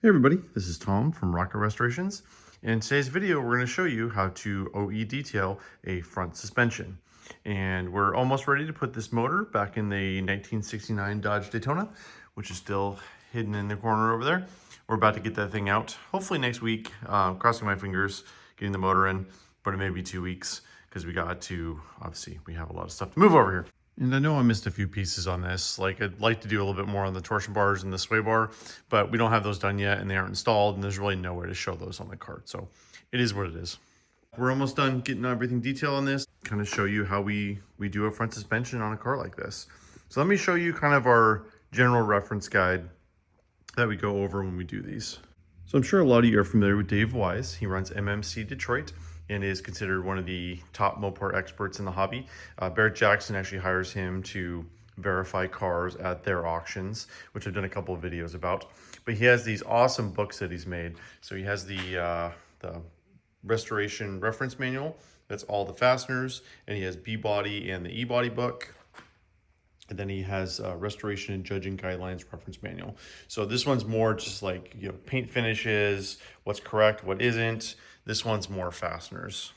Hey everybody, this is Tom from Rocket Restorations. In today's video, we're going to show you how to OE detail a front suspension. And we're almost ready to put this motor back in the 1969 Dodge Daytona, which is still hidden in the corner over there. We're about to get that thing out, hopefully next week, crossing my fingers, getting the motor in, but it may be 2 weeks because we got to, obviously, we have a lot of stuff to move over here. And I know I missed a few pieces on this. Like, I'd like to do a little bit more on the torsion bars and the sway bar, but we don't have those done yet and they aren't installed and there's really no way to show those on the cart. So it is what it is. We're almost done getting everything detailed on this. Kind of show you how we do a front suspension on a car like this. So let me show you kind of our general reference guide that we go over when we do these. So I'm sure a lot of you are familiar with Dave Wise. He runs MMC Detroit and is considered one of the top Mopar experts in the hobby. Barrett Jackson actually hires him to verify cars at their auctions, which I've done a couple of videos about. But he has these awesome books that he's made. So he has the restoration reference manual. That's all the fasteners. And he has B-Body and the E-Body book. And then he has restoration and judging guidelines reference manual. So this one's more just like, you know, paint finishes, what's correct, what isn't. This one's more fasteners.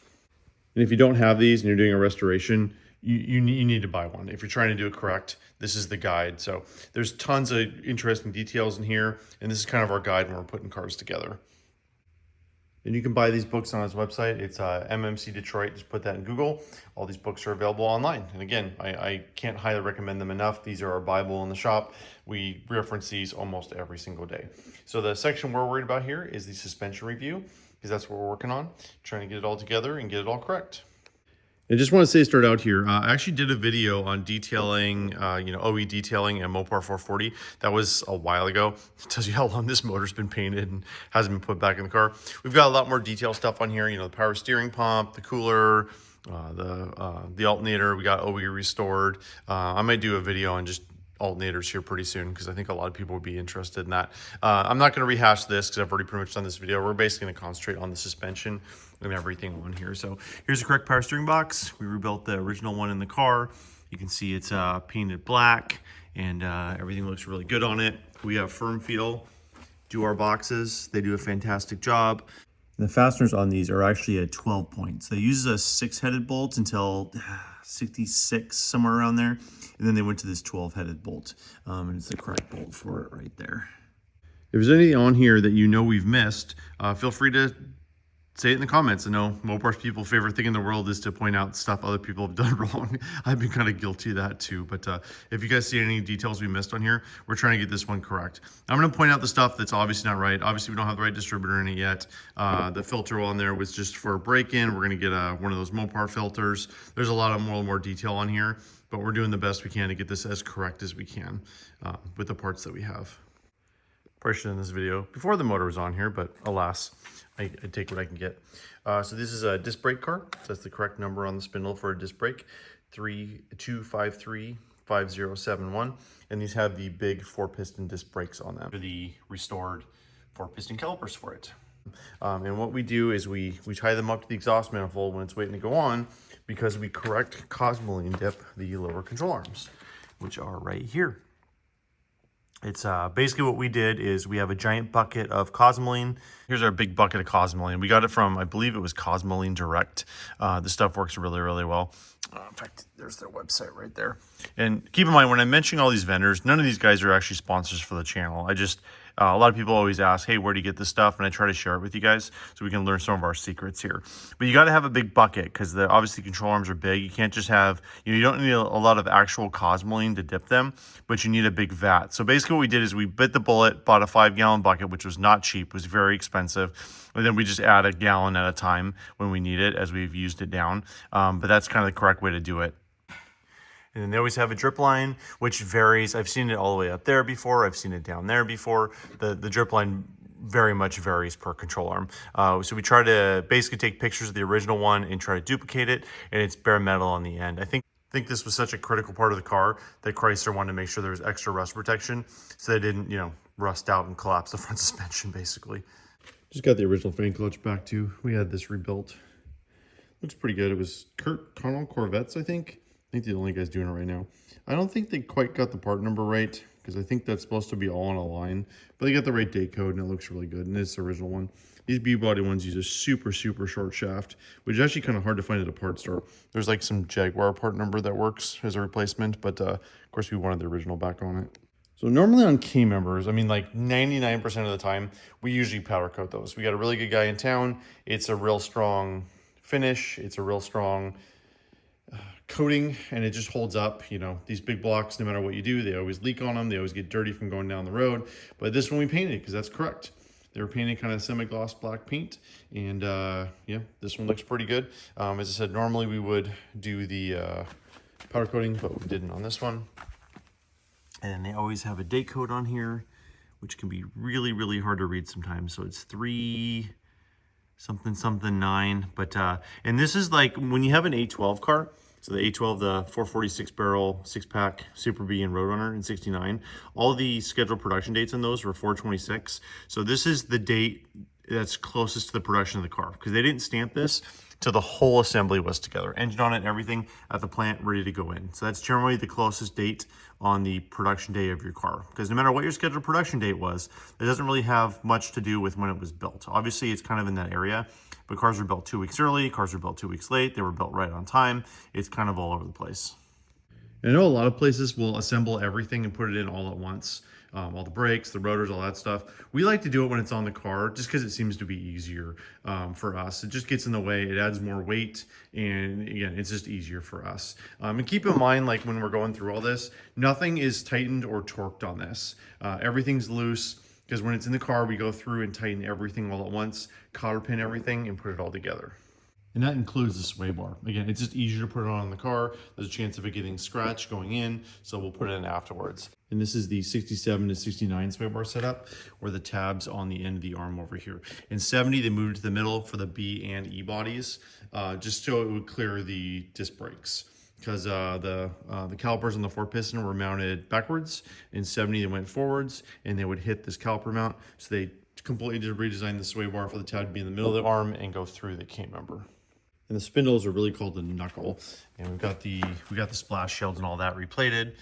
And if you don't have these and you're doing a restoration, you need to buy one. If you're trying to do it correct, this is the guide. So there's tons of interesting details in here. And this is kind of our guide when we're putting cars together. And you can buy these books on his website. It's MMC Detroit. Just put that in Google. All these books are available online. And again, I can't highly recommend them enough. These are our Bible in the shop. We reference these almost every single day. So the section we're worried about here is the suspension review, because that's what we're working on, trying to get it all together and get it all correct. I just want to say, start out here, I actually did a video on detailing, OE detailing and Mopar 440. That was a while ago. It tells you how long this motor's been painted and hasn't been put back in the car. We've got a lot more detail stuff on here, the power steering pump, the cooler, the alternator. We got OE restored. I might do a video on just alternators here pretty soon because I think a lot of people would be interested in that. I'm not going to rehash this because I've already pretty much done this video. We're basically going to concentrate on the suspension and everything on here. So here's the correct power steering box. We rebuilt the original one in the car. You can see it's painted black and everything looks really good on it. We have Firm Feel do our boxes. They do a fantastic job. The fasteners on these are actually at 12 points. They use a 6-headed bolt until 66, somewhere around there. And then they went to this 12-headed bolt. And it's the correct bolt for it right there. If there's anything on here that we've missed, feel free to say it in the comments. I know Mopar's people's favorite thing in the world is to point out stuff other people have done wrong. I've been kind of guilty of that too. But if you guys see any details we missed on here, we're trying to get this one correct. I'm going to point out the stuff that's obviously not right. Obviously, we don't have the right distributor in it yet. The filter on there was just for a break-in. We're going to get one of those Mopar filters. There's a lot of more detail on here, but we're doing the best we can to get this as correct as we can with the parts that we have. Probably should have done this video before the motor was on here, but alas, I take what I can get. So this is a disc brake car. So that's the correct number on the spindle for a disc brake, 32535071. And these have the big 4-piston disc brakes on them. The restored 4-piston calipers for it. And what we do is we tie them up to the exhaust manifold when it's waiting to go on, because we correct cosmoline dip the lower control arms, which are right here. It's basically what we did is we have a giant bucket of cosmoline. Here's our big bucket of cosmoline. We got it from, I believe it was Cosmoline Direct. This stuff works really, really well. In fact, there's their website right there. And keep in mind, when I'm mentioning all these vendors, none of these guys are actually sponsors for the channel. A lot of people always ask, hey, where do you get this stuff? And I try to share it with you guys so we can learn some of our secrets here. But you got to have a big bucket because obviously control arms are big. You can't just have, you don't need a lot of actual cosmoline to dip them, but you need a big vat. So basically what we did is we bit the bullet, bought a 5-gallon bucket, which was not cheap, was very expensive. And then we just add a gallon at a time when we need it as we've used it down. But that's kind of the correct way to do it. And then they always have a drip line, which varies. I've seen it all the way up there before. I've seen it down there before. The drip line very much varies per control arm. So we try to basically take pictures of the original one and try to duplicate it, and it's bare metal on the end. I think this was such a critical part of the car that Chrysler wanted to make sure there was extra rust protection so they didn't, rust out and collapse the front suspension, basically. Just got the original fan clutch back too. We had this rebuilt. Looks pretty good. It was Kurt Connell Corvettes, I think. I think they're the only guys doing it right now. I don't think they quite got the part number right, because I think that's supposed to be all on a line, but they got the right date code and it looks really good, and it's the original one. These B-Body ones use a super short shaft, which is actually kind of hard to find at a parts store. There's like some Jaguar part number that works as a replacement, but of course we wanted the original back on it. So normally on K-members, I mean like 99% of the time, we usually powder coat those. We got a really good guy in town. It's a real strong finish. It's a real strong coating, and it just holds up. You know, these big blocks, no matter what you do, they always leak on them. They always get dirty from going down the road. But this one we painted because that's correct. They were painted kind of semi-gloss black paint, and yeah, this one looks pretty good. As I said, normally we would do the powder coating, but we didn't on this one. And they always have a date code on here, which can be really hard to read sometimes. So it's 3 something something 9. But and this is like when you have an 812 car. So the 812, the 446 barrel 6-pack Super B and Road Runner in 69. All the scheduled production dates on those were 426. So this is the date that's closest to the production of the car, because they didn't stamp this till the whole assembly was together. Engine on it and everything at the plant ready to go in. So that's generally the closest date on the production day of your car. Because no matter what your scheduled production date was, it doesn't really have much to do with when it was built. Obviously, it's kind of in that area, but cars were built 2 weeks early, cars were built 2 weeks late, they were built right on time. It's kind of all over the place. And I know a lot of places will assemble everything and put it in all at once. All the brakes, the rotors, all that stuff. We like to do it when it's on the car just because it seems to be easier for us. It just gets in the way, it adds more weight, and again, it's just easier for us. And keep in mind, like when we're going through all this, nothing is tightened or torqued on this. Everything's loose, because when it's in the car, we go through and tighten everything all at once, cotter pin everything, and put it all together. And that includes the sway bar. Again, it's just easier to put it on in the car. There's a chance of it getting scratched going in, so we'll put it in afterwards. And this is the 67 to 69 sway bar setup, where the tab's on the end of the arm over here. In 70, they moved it to the middle for the B and E bodies, just so it would clear the disc brakes. Because the calipers on the 4-piston were mounted backwards. In 70, they went forwards, and they would hit this caliper mount. So they completely redesigned the sway bar for the tab to be in the middle of the arm and go through the K-member. And the spindles are really called the knuckle. And we got the splash shields and all that replated.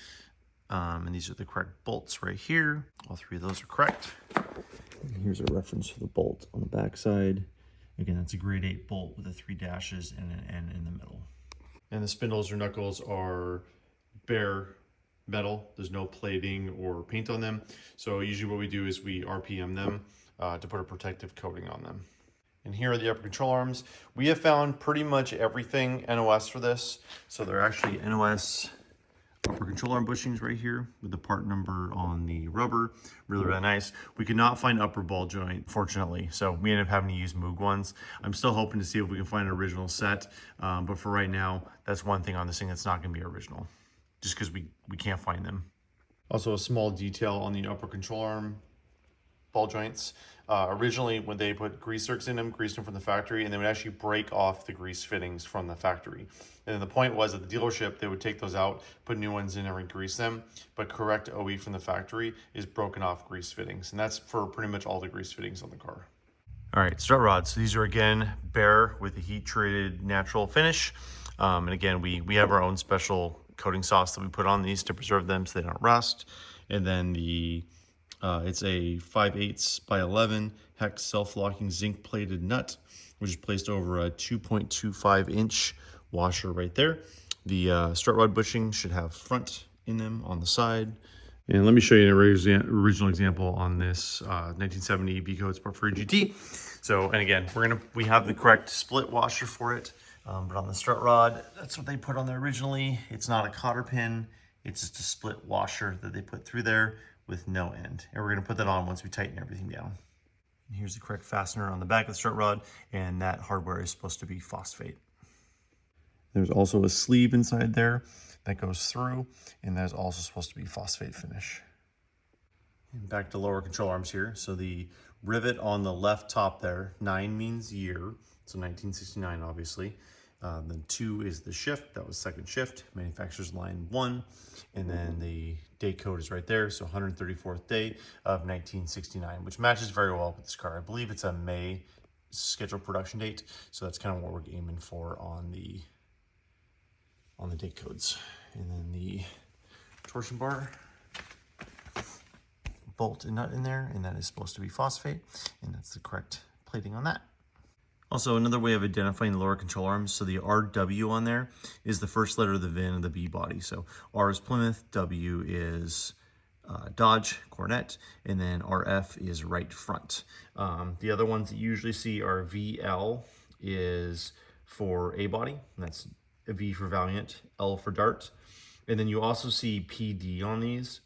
And these are the correct bolts right here. All 3 of those are correct. And here's a reference for the bolt on the back side. Again, that's a grade 8 bolt with the 3 dashes and an N in the middle. And the spindles or knuckles are bare metal. There's no plating or paint on them. So usually what we do is we RPM them to put a protective coating on them. And here are the upper control arms. We have found pretty much everything NOS for this. So they're actually NOS upper control arm bushings right here with the part number on the rubber. Really nice. We could not find upper ball joint, fortunately. So we ended up having to use Moog ones. I'm still hoping to see if we can find an original set. But for right now, that's one thing on this thing that's not gonna be original, just because we can't find them. Also a small detail on the upper control arm ball joints. Originally, when they put grease zerks in them, greased them from the factory, and they would actually break off the grease fittings from the factory. And the point was at the dealership, they would take those out, put new ones in and re-grease them, but correct OE from the factory is broken off grease fittings. And that's for pretty much all the grease fittings on the car. All right, strut rods. These are again bare with a heat treated natural finish. And again, we have our own special coating sauce that we put on these to preserve them so they don't rust. And then it's a 5/8 by 11 hex self-locking zinc plated nut, which is placed over a 2.25-inch washer right there. The strut rod bushing should have front in them on the side. And let me show you an original example on this 1970 B-Code Sport Free GT. So, and again, we have the correct split washer for it, but on the strut rod, that's what they put on there originally. It's not a cotter pin, it's just a split washer that they put through there with no end. And we're gonna put that on once we tighten everything down. And here's the correct fastener on the back of the strut rod, and that hardware is supposed to be phosphate. There's also a sleeve inside there that goes through, and that is also supposed to be phosphate finish. And back to lower control arms here. So the rivet on the left top there, 9 means year, so 1969 obviously. Then 2 is the shift, that was second shift, manufacturer's line 1. And then the date code is right there, so 134th day of 1969, which matches very well with this car. I believe it's a May scheduled production date, so that's kind of what we're aiming for on the date codes. And then the torsion bar. bolt and nut in there, and that is supposed to be phosphate, and that's the correct plating on that. Also, another way of identifying the lower control arms, so the RW on there is the first letter of the VIN of the B-Body. So R is Plymouth, W is Dodge Coronet, and then RF is right front. The other ones that you usually see are VL is for A-Body, and that's a V for Valiant, L for Dart. And then you also see PD on these,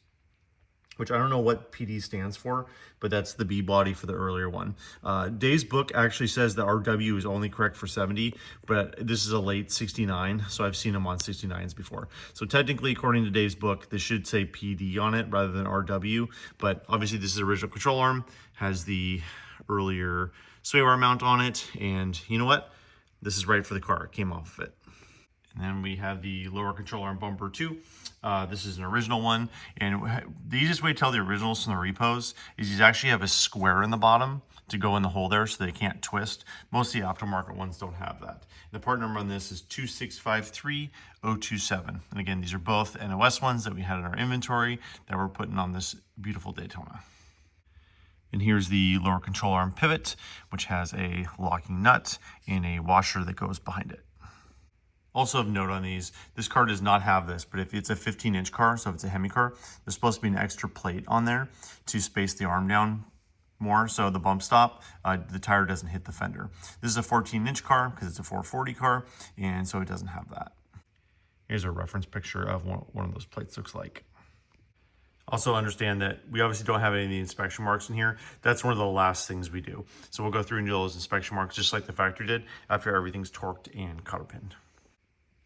which I don't know what PD stands for, but that's the B-Body for the earlier one. Dave's book actually says that RW is only correct for 70, but this is a late 69, so I've seen them on 69s before. So technically, according to Dave's book, this should say PD on it rather than RW, but obviously this is the original control arm, has the earlier sway bar mount on it, and you know what? This is right for the car, it came off of it. And then we have the lower control arm bumper too. This is an original one, and the easiest way to tell the originals from the repos is you actually have a square in the bottom to go in the hole there so they can't twist. Most of the aftermarket ones don't have that. The part number on this is 2653027. And again, these are both NOS ones that we had in our inventory that we're putting on this beautiful Daytona. And here's the lower control arm pivot, which has a locking nut and a washer that goes behind it. Also of note on these, this car does not have this, but if it's a 15-inch car, so if it's a Hemi car, there's supposed to be an extra plate on there to space the arm down more, so the bump stop, the tire doesn't hit the fender. This is a 14-inch car because it's a 440 car, and so it doesn't have that. Here's a reference picture of what one of those plates looks like. Also understand that we obviously don't have any of the inspection marks in here. That's one of the last things we do. So we'll go through and do those inspection marks just like the factory did after everything's torqued and cotter pinned.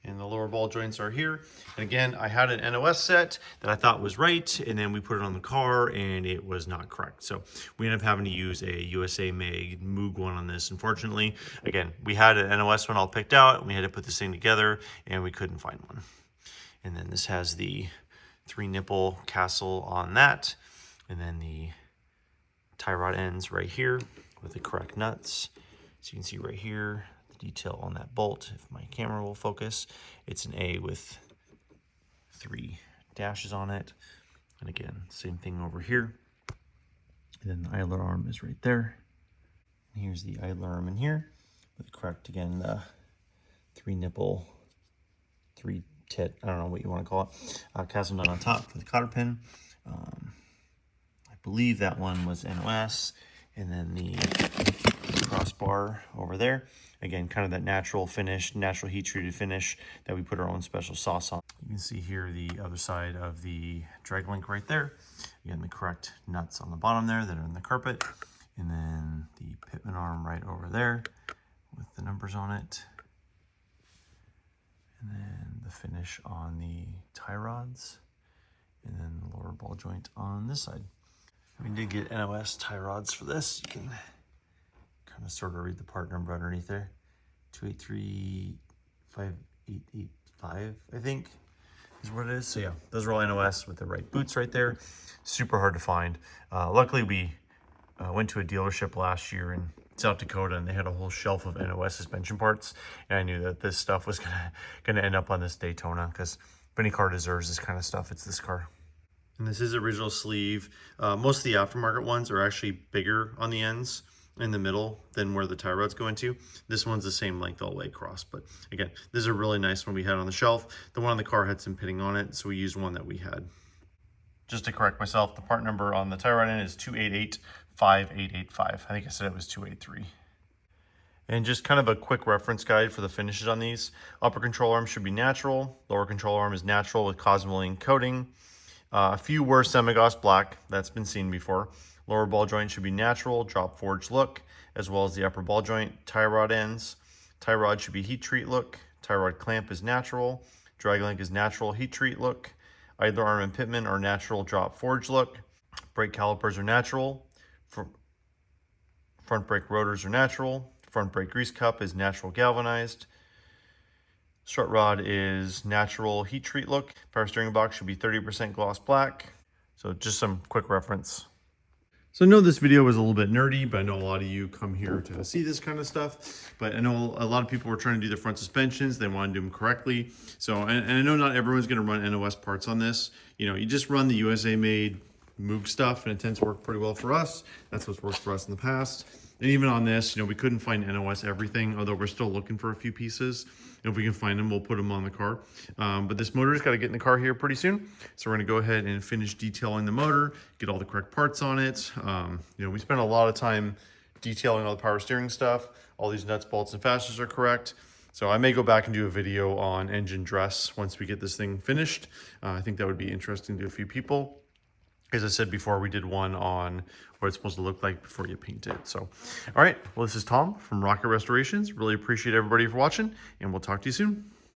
And the lower ball joints are here. And again, I had an NOS set that I thought was right, and then we put it on the car and it was not correct. So we ended up having to use a USA made Moog one on this. Unfortunately, again, we had an NOS one all picked out and we had to put this thing together and we couldn't find one. And then this has the 3-nipple castle on that. And then the tie rod ends right here with the correct nuts. So you can see right here, detail on that bolt. If my camera will focus, it's an A with 3 dashes on it. And again, same thing over here. And then the idler arm is right there. And here's the idler arm in here with the correct, again, the 3-nipple, 3-tit, I don't know what you want to call it, castle nut on top for the cotter pin. I believe that one was NOS. And then the crossbar over there. Again, kind of that natural finish, natural heat treated finish that we put our own special sauce on. You can see here the other side of the drag link right there. Again, the correct nuts on the bottom there that are in the carpet. And then the pitman arm right over there with the numbers on it. And then the finish on the tie rods. And then the lower ball joint on this side. We did get NOS tie rods for this. You can kind of sort of read the part number underneath there. 2835885, I think, is what it is. So yeah, those are all NOS with the right boots right there. Super hard to find. Luckily, we went to a dealership last year in South Dakota, and they had a whole shelf of NOS suspension parts. And I knew that this stuff was gonna end up on this Daytona, because if any car deserves this kind of stuff, it's this car. And this is original sleeve. Most of the aftermarket ones are actually bigger on the ends in the middle than where the tie rods go into. This one's the same length all the way across. But again, this is a really nice one we had on the shelf. The one on the car had some pitting on it, so we used one that we had. Just to correct myself, the part number on the tie rod end is 2885885. I think I said it was 283. And just kind of a quick reference guide for the finishes on these. Upper control arm should be natural. Lower control arm is natural with cosmoline coating. A few were semi-gloss black, that's been seen before. Lower ball joint should be natural, drop forged look, as well as the upper ball joint. Tie rod ends. Tie rod should be heat treat look. Tie rod clamp is natural. Drag link is natural, heat treat look. Idler arm and pitman are natural, drop forged look. Brake calipers are natural. Front brake rotors are natural. Front brake grease cup is natural galvanized. Strut rod is natural heat treat look. Power steering box should be 30% gloss black. So just some quick reference. So I know this video was a little bit nerdy, but I know a lot of you come here to see this kind of stuff. But I know a lot of people were trying to do the front suspensions. They want to do them correctly. So, and I know not everyone's going to run NOS parts on this. You know, you just run the USA made Moog stuff, and it tends to work pretty well for us. That's what's worked for us in the past. And even on this, we couldn't find NOS everything, although we're still looking for a few pieces. And if we can find them, we'll put them on the car. But this motor's got to get in the car here pretty soon. So we're going to go ahead and finish detailing the motor, get all the correct parts on it. We spent a lot of time detailing all the power steering stuff. All these nuts, bolts, and fasteners are correct. So I may go back and do a video on engine dress once we get this thing finished. I think that would be interesting to a few people. As I said before, we did one on what it's supposed to look like before you paint it. So, all right. Well, this is Tom from Rocket Restorations. Really appreciate everybody for watching, and we'll talk to you soon.